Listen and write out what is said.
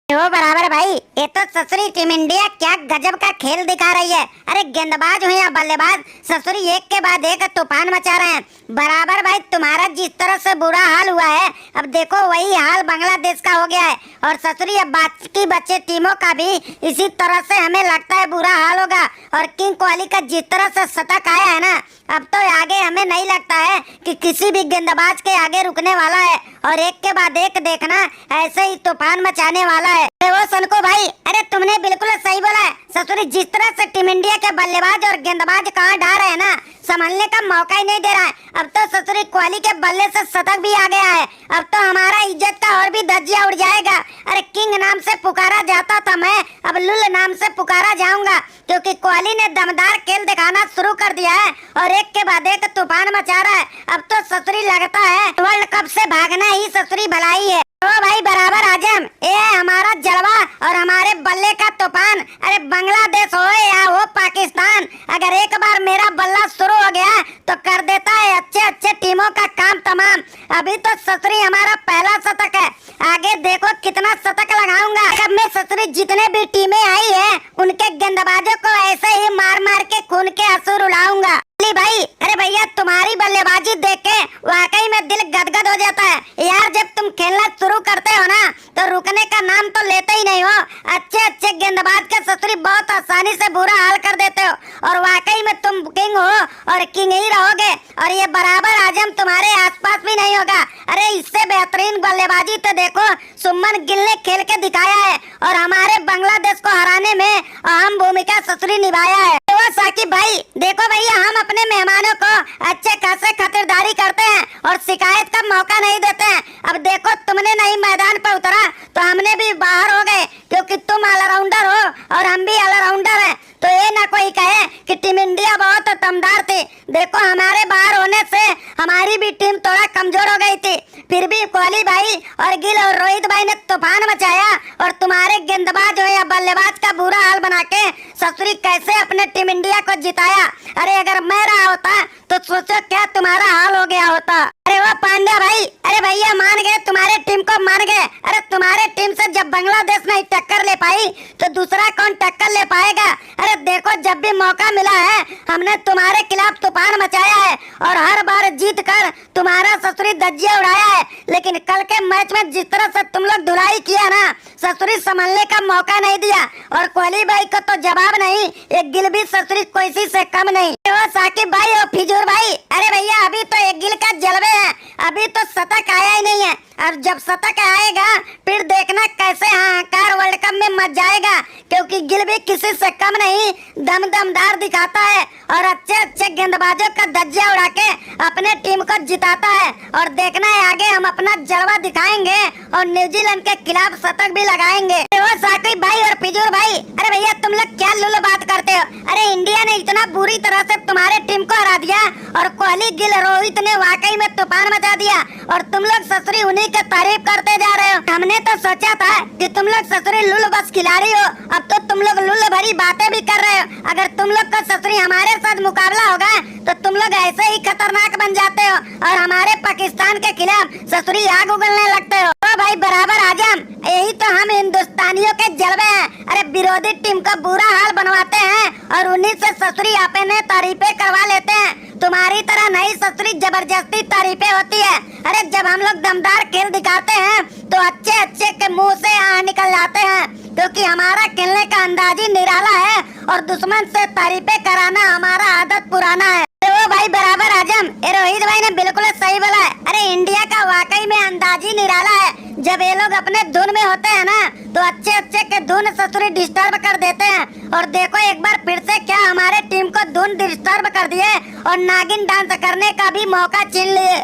वो बराबर भाई, ये तो ससुरी टीम इंडिया क्या गजब का खेल दिखा रही है। अरे गेंदबाज हो या बल्लेबाज, ससुरी एक के बाद एक तूफान मचा रहे हैं। बराबर भाई, तुम्हारा जिस तरह से बुरा हाल हुआ है, अब देखो वही हाल बांग्लादेश का हो गया है। और ससुरी अब बाकी बच्चे टीमों का भी इसी तरह से हमें लगता है बुरा हाल होगा। और किंग कोहली का जिस तरह से शतक आया है ना, अब तो आगे हमें नहीं लगता है कि किसी भी गेंदबाज के आगे रुकने वाला है। और एक के बाद एक देखना ऐसे ही तूफान मचाने वाला है। वो सनको भाई, अरे तुमने बिल्कुल सही बोला है। ससुरी जिस तरह से टीम इंडिया के बल्लेबाज और गेंदबाज कहाँ डा रहे हैं ना, संभलने का मौका ही नहीं दे रहा है। अब तो ससुरी कोहली के बल्ले से शतक भी आ गया है। अब तो हमारा इज्जत का और भी धज्जियां उड़ जाएगा। अरे किंग नाम से पुकारा जाता था मैं, अब लुल नाम से पुकारा जाऊंगा, क्योंकि कोहली ने दमदार खेल दिखाना शुरू कर दिया है और एक के बाद एक तूफान मचा रहा है। अब तो ससुरी लगता है वर्ल्ड कप से भागना ही ससुरी भलाई है। ओ भाई बराबर आजम, ये है हमारा जलवा और हमारे बल्ले का तूफान। अरे बांग्लादेश हो या हो पाकिस्तान, अगर एक बार मेरा बल्ला शुरू हो गया तो कर देता है अच्छे अच्छे टीमों का काम तमाम। अभी तो ससुरी हमारा पहला शतक है, आगे देखो कितना शतक लगाऊंगा। अब मैं ससुरी जितने भी टीमें आई है उनके गेंदबाजों को ऐसे ही मार मार के खून के आंसू रुलाऊंगा। भाई, अरे भैया तुम्हारी बल्लेबाजी देख के वाकई में दिल गदगद हो जाता है यार। जब तुम खेलना शुरू करते हो ना तो रुकने का नाम तो लेते ही नहीं हो। अच्छे अच्छे गेंदबाज के ससुरी बहुत आसानी से बुरा हाल कर देते हो और वाकई में तुम किंग हो और किंग ही रहोगे। और ये बराबर आजम तुम्हारे आसपास भी नहीं होगा। अरे इससे बेहतरीन बल्लेबाजी तो देखो सुमन गिल ने खेल के दिखाया है और हमारे बांग्लादेश को हराने में अहम भूमिका ससुरी निभाया है। साकिब भाई देखो भैया, हम अपने मेहमानों को अच्छे खासे खातिरदारी करते हैं और शिकायत का मौका नहीं देते हैं। अब देखो तुमने नहीं मैदान पर उतरा तो हमने भी बाहर हो गए, क्योंकि तुम ऑलराउंडर हो और हम भी ऑलराउंडर हैं। तो ये ना कोई कहे कि टीम इंडिया बहुत दमदार थी। देखो हमारे बाहर होने से हमारी भी टीम थोड़ा कमजोर हो गई थी, फिर भी कोहली भाई और गिल और रोहित भाई ने तूफान मचाया और तुम्हारे गेंदबाज हो या बल्लेबाज का बुरा हाल बना के ससुरी कैसे अपने टीम इंडिया को जिताया। अरे अगर मैं रहा होता तो सोचो क्या तुम्हारा हाल हो गया होता। अरे वो पांड्या भाई, अरे भैया मान गए, तुम्हारे टीम को मान गए। अरे तुम्हारे टीम से जब बांग्लादेश नहीं टक्कर ले पाई तो दूसरा कौन टक्कर ले पाएगा। अरे देखो जब भी मौका मिला है हमने तुम्हारे खिलाफ तूफान मचाया है और हर बार जीत कर तुम्हारा ससुरी धज्जियां उड़ाया है। लेकिन कल के मैच में जिस तरह से तुम लोग धुलाई किया ना, ससुरी संभलने का मौका नहीं दिया और कोहली भाई को तो जवाब नहीं, एक गिल भी ससुरी कोई से कम नहीं। वो साकिब भाई और फिजूर भाई, अरे भैया अभी तो एक गिल का जलवे है, अभी तो शतक आया ही नहीं है। और जब शतक आएगा फिर देखना कैसे हाहाकार वर्ल्ड कप में मच जाएगा, क्योंकि गिल भी किसी से कम नहीं, दमदार दिखाता है और अच्छे अच्छे गेंदबाजों का धज्जियां उड़ा के अपने टीम को जिताता है। और देखना है आगे हम अपना जलवा दिखाएंगे और न्यूजीलैंड के खिलाफ शतक भी लगाएंगे। वो साकिब भाई और फिजूर भाई, अरे भैया तुम लोग क्या लुल बात करते हो। अरे इंडिया ने इतना बुरी तरह से तुम्हारे टीम को हरा दिया और कोहली गिल रोहित ने वाकई में तूफान मचा दिया और तुम लोग ससुरी उन्हीं की तारीफ करते जा रहे हो। हमने तो सोचा था कि तुम लोग ससुरी लुल बस खिलाड़ी हो, अब तो तुम लोग लुल भरी बातें भी कर रहे हो। अगर तुम लोग का ससुरी हमारे साथ मुकाबला होगा तो तुम लोग ऐसे ही खतरनाक बन जाते हो और हमारे पाकिस्तान के खिलाफ ससुरी आग उगलने लगते हो। तो भाई बराबर आजम, यही तो हम हिंदुस्तानियों के जलवे हैं। अरे विरोधी टीम का बुरा हाल बनवाते हैं और उन्हीं से ससुरी अपने तारीफें करवा लेते हैं। तुम्हारी तरह नहीं ससुरी जबरदस्ती तारीफें होती है। अरे जब हम लोग दमदार खेल दिखाते हैं तो अच्छे अच्छे के मुंह से निकल जाते हैं, क्योंकि हमारा खेलने का अंदाज ही निराला है और दुश्मन से तारीफें कराना हमारा आदत पुराना है। तो भाई बराबर आजम, रोहित भाई ने बिल्कुल सही बोला है। अरे इंडिया का वाकई में अंदाज ही निराला है। जब ये लोग अपने धुन में होते हैं ना तो अच्छे अच्छे के धुन ससुरी डिस्टर्ब कर देते हैं। और देखो एक बार फिर से क्या हमारे टीम को धुन डिस्टर्ब कर दिए और नागिन डांस करने का भी मौका छीन लिए।